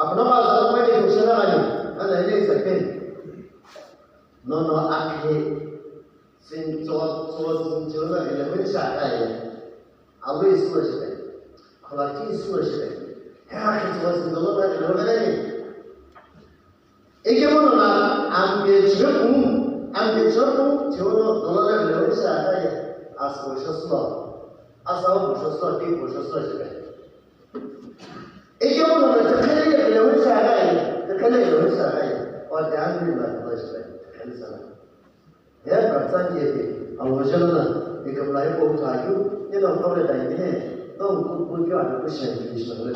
अपना बाजार में नहीं घुसना नहीं ना नहीं सकते नॉन आँखें सिंह चोर ना ये लोग चाहता है अब ये सोच रहे खलाटी सोच रहे है कि चोर सिंह लोग नहीं एक वो ना ambil cerita jono kalau nak lewat sana ya asal bukan di bukan saja. Ini kalau nak terkena lewat sana ya, orang jangan lewat sana, terkena sana. Ya perasaan jadi, awak jalan, jika mulai bawa kayu, ni orang kau dah ini, orang pun juga ada kesan di sana.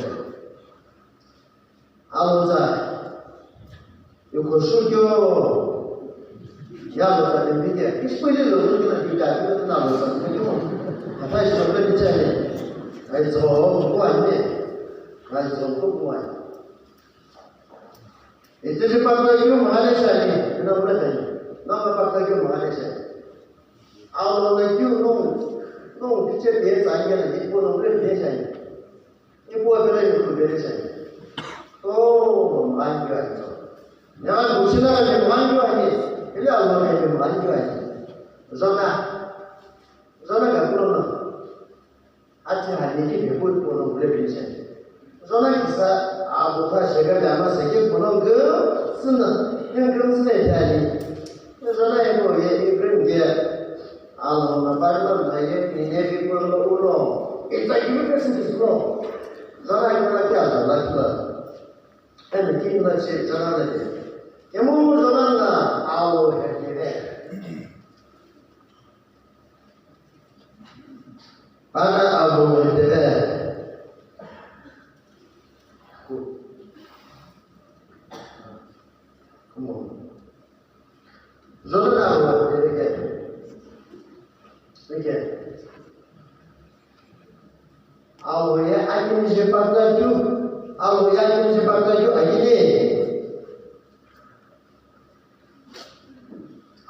Awak saya, yuk kerja. Ya betul ini dia. Istilahnya loh kita tidak kita tahu sampai itu. Apa yang sampai bicara? Ada seorang buat ni, ada seorang buat. Itu sebab itu Malaysia ni, kenapa tadi? Nama pakar itu Malaysia. Awal lagi nong kita biasa aja ni, ibu nong biasa ni. Ibu apa yang biasa ni? Oh, manja itu. Jangan busina ni manja ni. Ini Allah yang membantu aja. Zona tak perlu nak. Aja hari ini berpuluh boleh bisa. Zona kita abu tak segar lama segar pulang ke sana. Yang kerana sana tadi. Zona yang boleh ibrahim dia. Allah membantu saya ini berpuluh ulang. Kita juga sendiri ulang. Zona yang mana kita lagi. Kan kita masih zona lagi. Kamu zona na awal hari Ana awal hari Kamu zona awal hari Okey. Awal ya akan siapa lagi? Awal ya akan siapa lagi? Ini.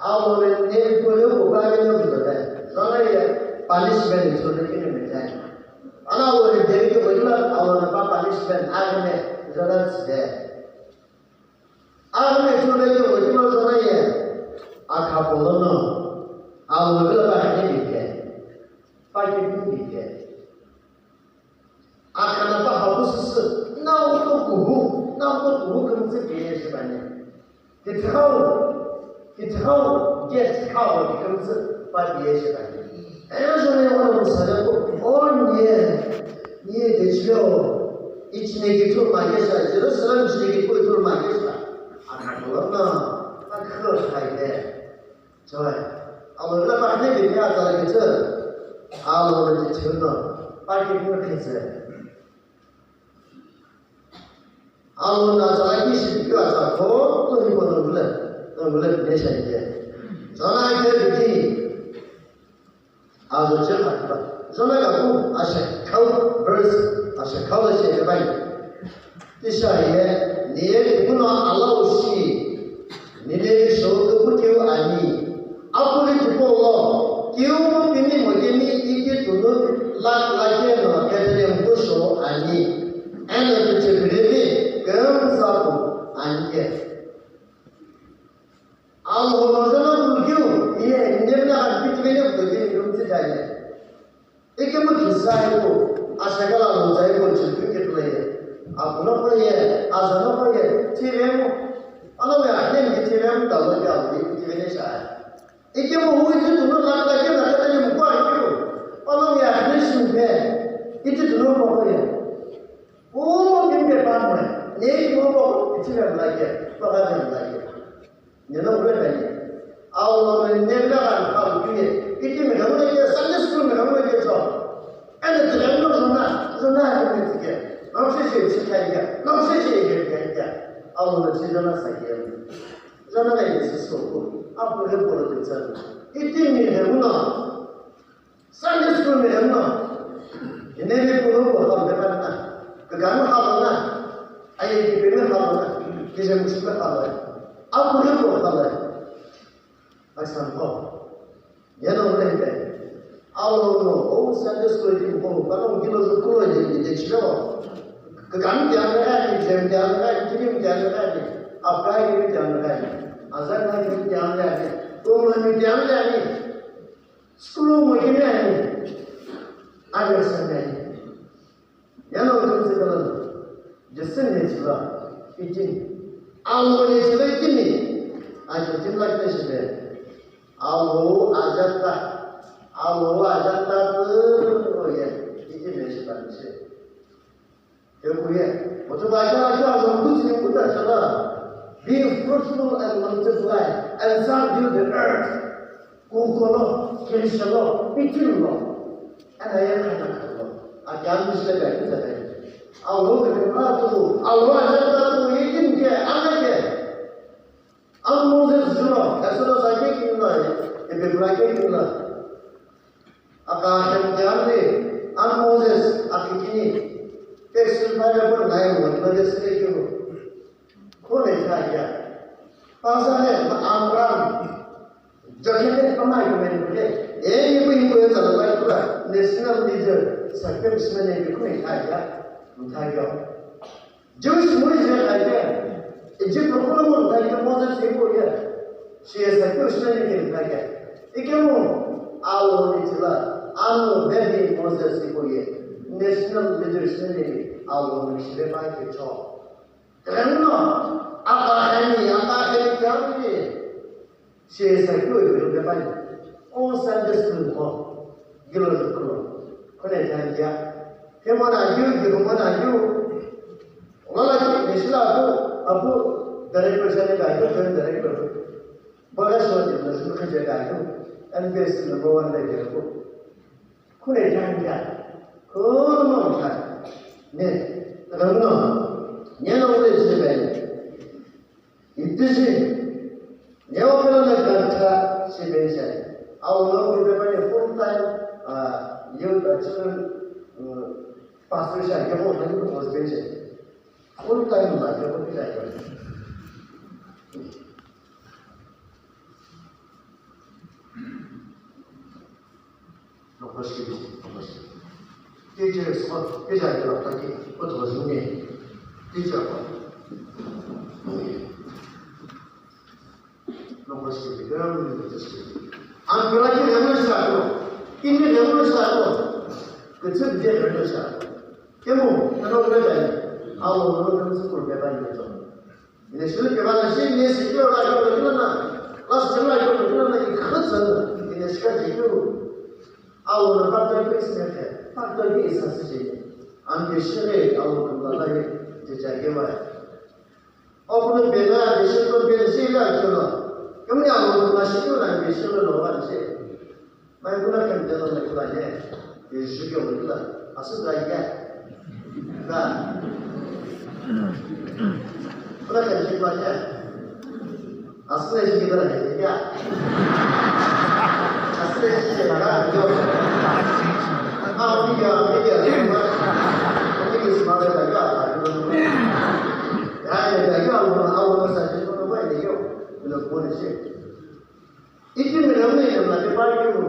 Awal ni boleh bukan yang betul. Soalnya punishment itu lagi ni macam. Anak awal jadi tu betul. Awal apa punishment agama jalan sedih. Agama itu lagi betul soalnya. Akha bolona. Awal apa ni dia? Pagi ni dia. Akha apa habis nak kuhu kamu sekian sebanyak. Kita tahu get kau di kamu sepat dia sebanyak. Soalnya orang sahaja orang ni dia içine gitu magesa, jadi selam içine gitu itu magesa. Anak orang nak kerja saja. Coba, awal kita pakai ni dia cara gitu. Awal kita cuma pakai ni kerja. Awal nak cara ni sih kita cara tu ni pun boleh biasa je. Soalnya kita begini, awal cakap apa? Soalnya aku asyik kau asyik kau asyik baik. Isaya ni guna Allah usi, ni show tu kau ani. Aku ni tu Allah, kau ini mungkin ini tu lagi no, kerana yang tu show ani. Anda tu cakap kau satu ani. Allah mazana kau, ini nak kita ni begini rumah saja. Ikan kisah itu asal kalau saya pun cerita kita lagi. Aku nak pergi, asal nak pergi. Cewek, anak saya ni cewek tahu dia apa cewek ni saya. Ikan mau itu tu nak lagi nak tanya muka itu. Anak saya ni sumpah itu tu nak pergi. Oh mungkin berapa? Ni mau cewek lagi, bahagian lagi. Ni nak berapa ni? Allah menyebarkan hal ini. Itu mereka lagi Sunday school mereka lagi so. Anda tidak zona ini juga. Nampak sih, nampak sih. Allah menjadikan saya. Zona ini sesuatu. Apa yang boleh terjadi? Itu mereka Sunday school mereka. Ini pun bukan mereka. Kegamu halana. Ayat ini halana. Kita mesti halana. Apa yang boleh halana? Asal kau, yang orang ini, Allah Sunday school itu bukan kalau kita sekolah jadi cakap, keganti yang ada di जम ध्यान लगाए, gym ध्यान लगाए, अपराय के भी ध्यान लगाए, आज़ाद का भी ध्यान लगाए, तो मन ध्यान लगाए, स्कूलों में भी लगाए, आगे संगे, याना उधर से कलर, जिससे नेचुरा, इचिन, आलू नेचुरा इचिनी, आज जिम लगते हैं, आलू आज़ाद तो ये, इचिन नेचुरा से Kemudian, waktu baca bagus yang mudah salah. Be fruitful and multiply and subdue the earth. Kumpullah, kirishallah, bikinlah. Ada yang kata-kata. Akan bisa baik saja. Allah berkata, Allah jatuh yakin ke, apa ke? Am Moses suruh, suruh saja kita, berbagai kita. Akan yang ni, Am Moses akhirnya. एक सिलसिला पर नए वनवासी से क्यों कौन ऐसा किया पासा है आमराम जगह कमाई को मैंने बोले ये कोई चल रहा है पूरा नेशनल लीडर सरकार इसमें नहीं कोई खाया उठा गया जो इस मुझे खाया जो प्रॉब्लम होता है मौजूद से हो गया शेयर सरकार इसमें नहीं खाया ये क्यों आओ नहीं चला आओ बेबी मौजूद से हो गया national leadership ni awal mesti baik kecil. Kerana apa ini kami ni, saya sekali itu baik. Orang Sunday school ko, gila tu. Kena jangan dia. Kemana you? Orang lagi abu dari person ni itu kan dari person. Bagai soal itu, semua kerja itu, NBS number 1 lagi aku. Kena jangan dia. 그놈 잘, 네, 그놈, 내놓으래 집에 이 뜻이 내오면은 그렇다 집에서 아우는 우리 배반에 풀타임 이웃 지금 파스샤 이거 하는 거 모습이지 풀타임 맞아 보니까 놓고시기 대체에서 회사에 들어갔다기 어떤 중에 대체하고 놓고시기 그런 것이 안 그렇게 되는 사람도 인내 되는 사람도 그저 이제 되는 사람 그뭐 여러분들 아무런 무슨 불배반이죠 이제 실 배반은 내 시켜라 이거 그러나 라스 정말 이거 그러나 이 커서 이제 시간 지고 아무런 발전이 있으면 faktor ini sahaja. Anda sendiri awak berlari jejak awak. Apun bela, besar bela sila cuma. Kami awak masih tu nak besar lawan sih. Mereka pun akan jalan mereka aja. Besar juga mereka. Asal lagi. Nah, mereka akan siapa aja. Asal lagi kita lagi ya. Asal lagi kita lagi. media semua semangat agak ada awal saja itu apa ini yo belum boleh sih itu memang yang nanti pagi itu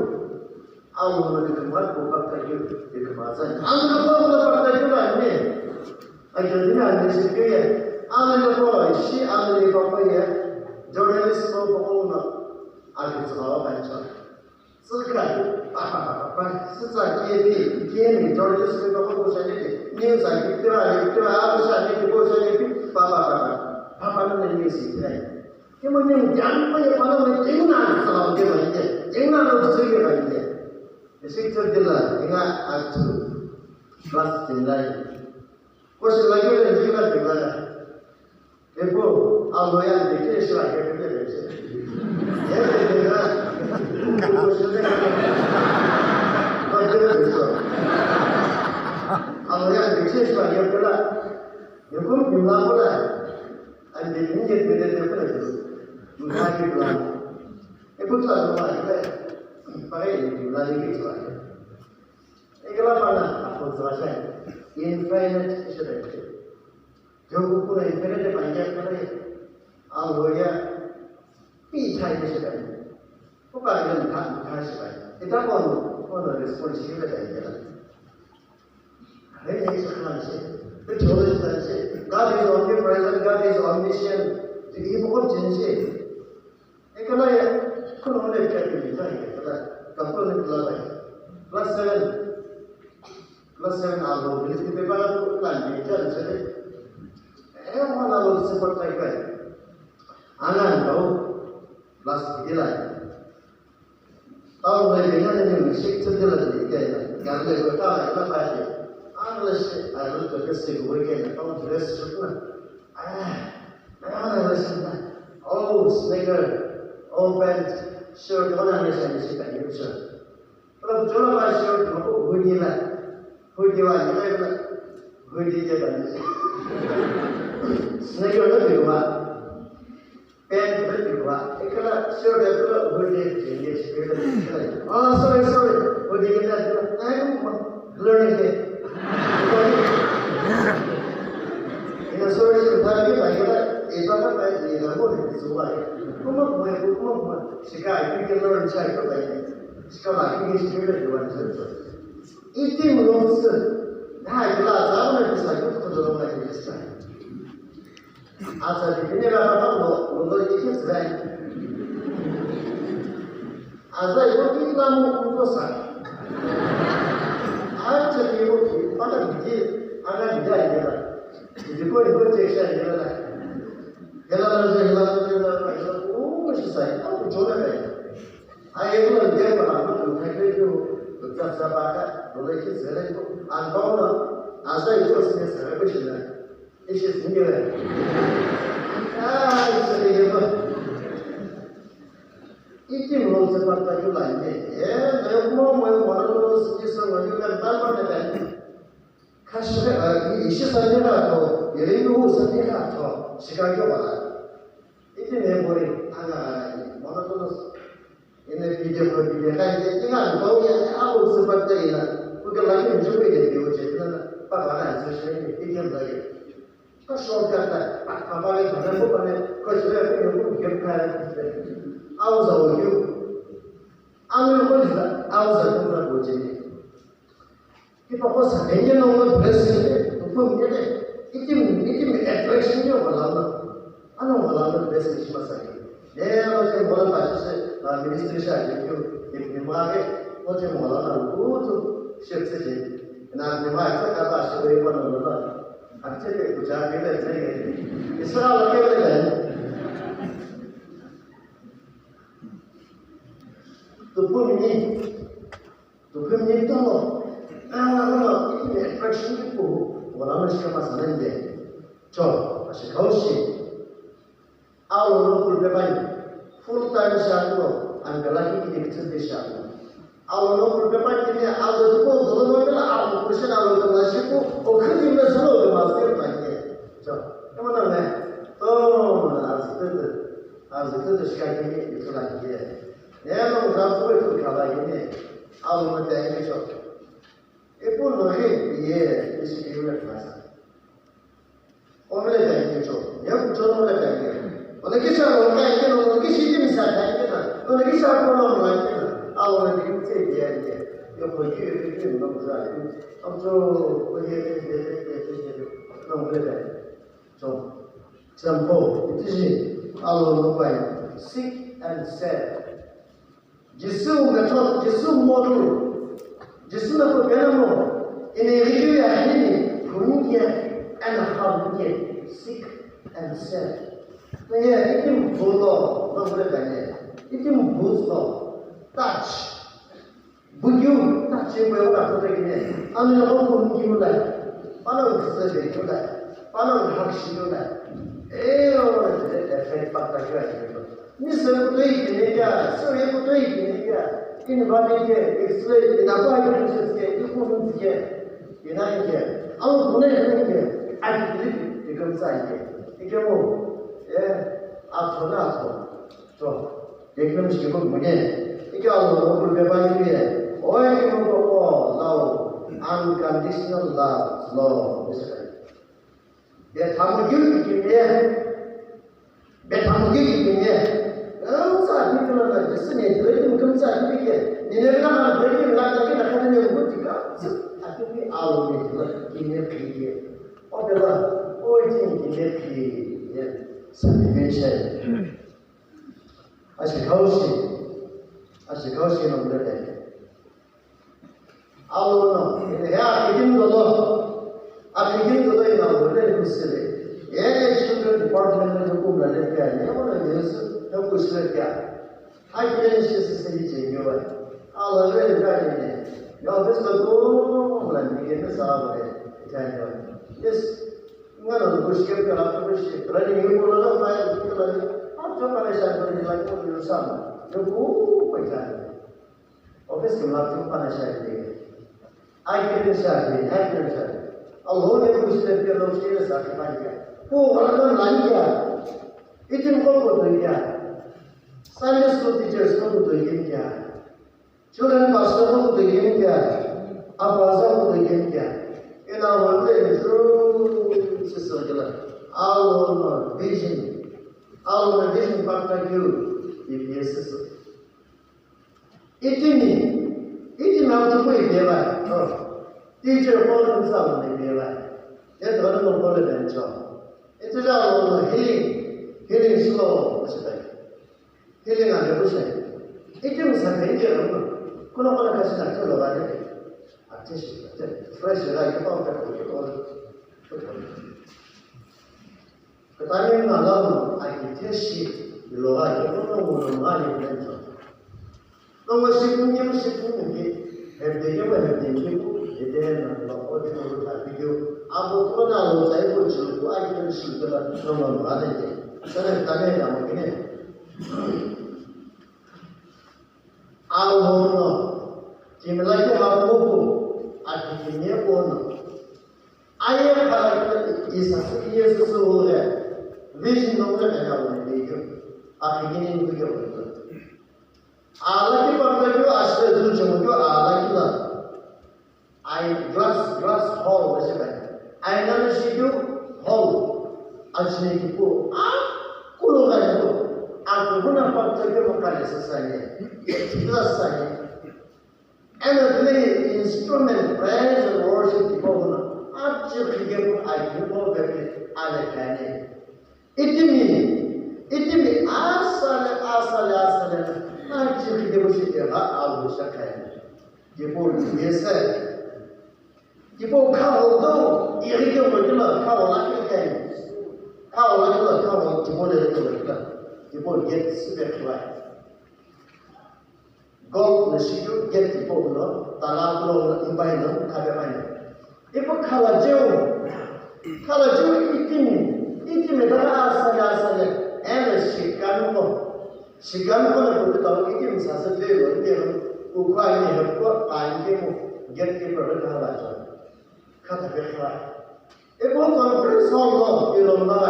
awal nanti kemarin bukan kerja di kemasan anda apa kerja juga ini akhirnya anda sekian anda apa sih anda apa ya jurnalis mau pokoknya ada sekolah baca sekarang sesuatu ini jauh sebelum kamu bosan ini news lagi kita apa sahaja bosan ini papa ini sih kemudian jangan punya malu jangan salah dia banyak jangan lu sendiri banyak sekitar jelas ingat aku kelas jelas kos lagi ada juga jelas itu Allah yang dikira selagi kita bersih ya jelas Allah yang dikasih sebagai pula, dia pun jumlah pula, anda injek beda pula itu, jumlah pula, itu tak jumlah itu, pakai jumlah lagi sebagai, ikalah mana aku selesai, infinite sebenarnya, jauh pula infinite panjang kali, Allah ya, pitai sebenarnya. Bukan yang tak kita pun responsibilitas kita. Ini sekarang sih, betul saja. God is omnipresent, God is omniscient. Jadi bukan jenis. Kalau ya, kalau boleh kita bisa ya, kalau ni kelas kelas 7 algo, jadi kita baru lanjut jalan saja. Mana lo seperti apa? Anak tahu kelas 3 lah. Tahu mereka ni musik sedang lagi kan? Kalau mereka tahu apa saja. Anak ada terkesih mereka tahu dress semua. Mana semua? Oh, sneaker. Oh, pant, shirt, mana ni saya mesti pakai shirt. Kalau jual apa shirt, aku hoodie lah, hoodie wajib lah, hoodie je kan. Sneaker tu juga, pant tu juga. Ikhlas shirt itu hoodie je, shirt. Oh, sorry, hoodie kita tu. Learning je. Ini sorry, tapi baiklah. Itu apa baik ni, kamu ni semua. Kuma, sekarang kita learn saya kau tanya. Sekarang kita sekarang jual sesuatu. Itu menurut saya, dah jelas zaman itu saya tu dalam lagi sesuatu. Asal ini berapa menurut itu saya. Asal itu kita menurut saya. Asal itu pada dia, anak dia dia. Jadi kau cek saya dia lah. Hilang. Saya tahu jodoh saya. Ayah dia malam tu, saya itu bekas sahabat, boleh kita itu angkau lah. Asal itu saya bersih. Ini sendiri. Itu dia. Itu menurut seperti itu lainnya. Saya mau orang sesuatu yang tanpa ada. Kasih, isi saja atau ini saja atau sekarang apa? Itu ni boleh agak mana tu ini video kan jangan kau yang awal seperti ini bukan lagi mencoba video jadi apa sesuatu ini lagi kau shortcut apa lagi mana pun mana kau sudah punya gambar awal jauh you awal pun sudah awal jauh pun jadi kita kau sebenarnya nombor presiden tu pun itu attraction dia malam Ano malam tu best masalah. Dia macam malam pasal ministry saya itu dimakai macam malam tu shift saja. Nak dimakai kata sebagai mana mana. Aceh tu bukan kita saya. Israel lagi ada. Tujuh minit tu. Ini attraction itu malam ni masalah dia. Coba masih kau sih. Awal berbeza, full time syakur, anggaran ini kecil syakur. Awal berbeza ini awal itu belum ada awal kursi awal itu masih itu, kerja masih belum masih lagi. Coba, kamu tahu tak? Oh, azitu sekarang ini itu lagi. Ya, orang ramai itu kalau ini awal macam ini coba. Itu lagi, iya, isi kira masa. Orang lain coba, ya betul orang lain. Orang kisah orang kaya orang kisah ini misalnya kita, orang kisah orang lain kita, awal itu dia, yang pergi itu orang besar, orang pergi orang besar, so, contoh itu sih, awal apa ya, sick and sad, Yesus nggak Yesus modul, Yesus apa kenapa, ini review ya ini, kemudian anak hamilnya, sick and sad. Saya itu bodoh, boleh tanya. Itu bodoh, touch, bujuk, touch yang berapa tu ini. Anda orang pun jual, palang sesuatu jual, palang hak jual. Orang efek patah jual. Ni sebut ini dia, sebut ini dia. Ini bagi dia, Islam, apa yang dia itu pun dia, ini dia. Allah boleh dia, ada di dalam saya. Ikamu. Atau, so, deklam sikit punya. Ika Allah berbeza dia. Orang yang membawa love, unconditional love, misalnya. Dia tamu juga dia. Dia tamu juga dia. Saat itu kalau jenisnya itu mungkin saat itu dia. Ini kan berarti lagi nak kena nyebut juga. Tapi Allah itu ini dia. Oh betul. Oh itu 也可以身体变现，而且高兴，我们的人。Allah ini ya bikin dulu, bikin dulu ini boleh kusile. Ini children department itu pun ada kan, yang mana jenis itu kusile kan. Akhirnya sih sih juga. Allah ini kan ini. Ya terus kalau bulan ini kita sahab kan. Yes, nggak ada kusile kalau kusile. Kalau ini pun ada file itu lagi. Apa peresan lagi pun sama. Itu peresan. Office kemudian peresan ini. Akhirnya sahaja. Allah yang Muslim dia langsung sahaja macam. Orang lainnya, itu kau betul ya. Sunday school teachers kau betul ya. Children pastor kau betul ya. Abazar betul ya. Ini awalnya itu sesuatu. Allah vision fakta itu Yesus. Itu namanya apa dia? Teacher pun sama dia. Dia orang pun boleh belajar. Itu adalah healing slow maksudnya. Healing ada macam. Itu misalnya dia orang. Kalau kasih nak tu lawan dia. Artis, fresh lagi apa orang. Ketanya malam, artis lawan dia orang lagi belajar. Masih punya herdenya itu nak orang video. Abu pun ada saya pun cukup aja sudah orang ada je. Saya tanya nama ini. Allah, jumlah itu apa pun, artinya pun. Ayat kalau Yesus suruh vision nomor ada orang itu. Akhirnya ini juga. Allah की बात करो आश्रय दूर चमको Allah की ना glass hall वैसे कहते आईना में सीधो hall आश्रय की को कुलों का है तो आपको ना पता के मकान से साये glass साये and the instrument praise and worship की को ना आप जब खिगे को आईने को बैठे आले कहने इतनी आसाले Nanti kita bersyukur Allah bersyukur. Jepun biasa. Jepun kau tu, ia kita berjuang kau lagi kan. Kau Jepun ada berjuang. Jepun get super kuat. God nasihat get Jepun lo, tanah lo imbai lo, kaya mana. Jepun kalau jauh itu mereka asal, sikan lo. Sigan pun betul tahu itu misalnya dia ukuran ini apa kain itu get ke produk apa kata berkata. Ibu conference hall lo di London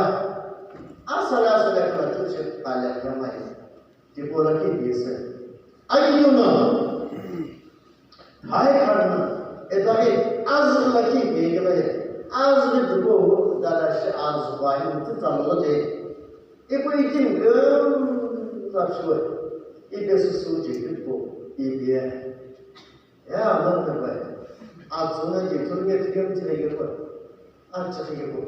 asal kerja tu banyak yang lain. Di bola kita biasa. Ayo na, hai karena itu azal lagi begini. Azal itu dalam azal itu terlalu je. Ibu itu Absolut. Ini sesuatu itu dia. Ya, mana baik. Azuna jatuhnya tiga macam apa? Macam apa?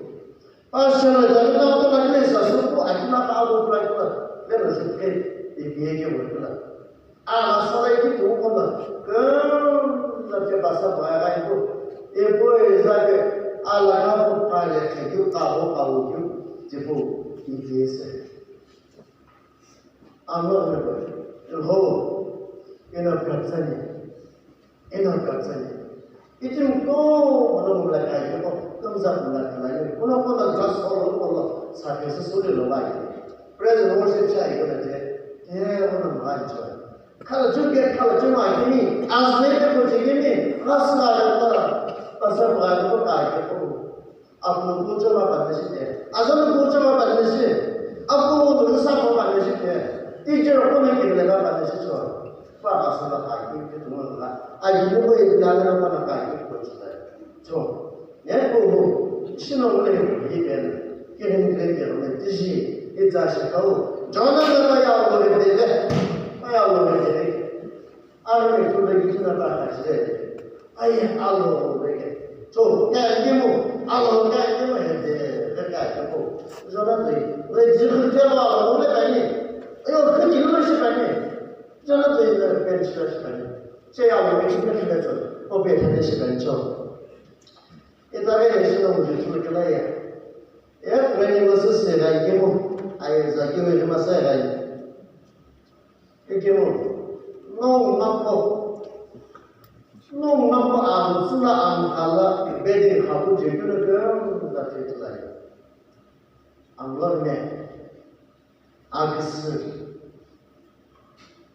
Pasal dalam tu lagi sesuatu. Aku nak tahu apa itu. Lepas itu dia je berkata. Asal itu tu pun tapi bahasa bahasa itu. Ibu izak Allah kamu kaya itu kau itu jepu ini sah. Allah berkata, enak katanya. Itu kau orang melakukan itu, kamu jangan melakukan. Kalau jelas kalau sampai sesuatu lagi, present worship saya itu dia orang macam. Kalau cuma ini, asal ini, asal Allah, asal Allah kaya itu. Aku cuma pada sini, asal cuma pada sini, aku berusaha pada sini. Teacher pun kita lega pada sesuatu. Pak asal kaki itu mana? Aji boleh jalan apa nak kaki itu saja. So, ya bu, sini boleh hidup. Kita boleh tisi, itu asal kau. Jangan ya boleh deh. Ya boleh deh. Ada itu lagi kita tak ada. Ayah Allah boleh. So, ya ibu Allah ya ibu ada dekat. 不，说那对，我只会这嘛，我来办理，哎呦，可几个人是办理，这那对那别吃了是办理，这样我们今天是来做，我别天天是办理做，一大概也是我就做个那样，哎，不然你我是谁来给我，哎呀，这给我什么谁来？给我弄那个。弄那么昂子那昂卡了，别的好不解决了个，那这出来，昂了呢，阿克斯，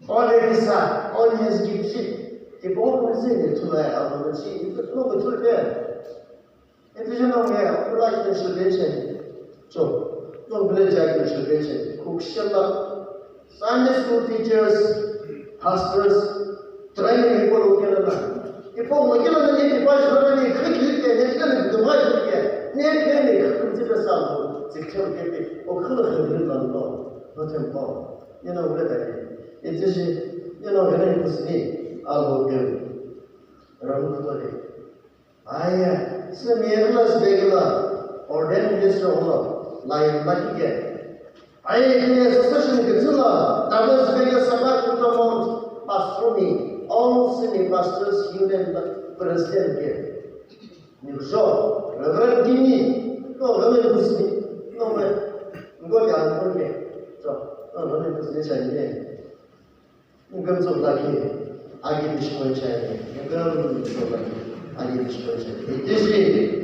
奥雷克萨，奥尼斯基皮，这包括这些出来，啊，我们去一个弄个出来，那这些弄的，后来一个是变成，做，弄不来家就是变成，酷炫了，Sunday school teachers, pastors, training people who can learn. ഇപ്പോൾ ഒരിക്കലും നീ ഭാഷകളെ കൃഷിക്ക് നെറ്റിലേക്ക് ഭാഷയ്ക്ക് നേരെ കൃഷിസാകും ശിക്ഷയ്ക്ക് ഒക്കെ ഹൃദയമുണ്ടോ നോക്കുമ്പോൾ ഞാൻ ഇവിടെ തന്നെ ഇതുശി ഞാൻ അങ്ങനെ കുറിച്ച് ആലോചിക്കും റംബുതോടെ ആയ സ്മേർലസ് ബേഗല ഓർഡൻ ഡിസ്ട്രോളോ line ലക്കി게 아예 그냥 소소신 그들라 다른 스베가 사바쿠토모 파스트로니 all semi pastors human president ke niso reverend dini no reverend kusni no me ngo yang pun ke so no reverend kusni chani ngam so lagi agi bishko chani ngam so lagi agi bishko chani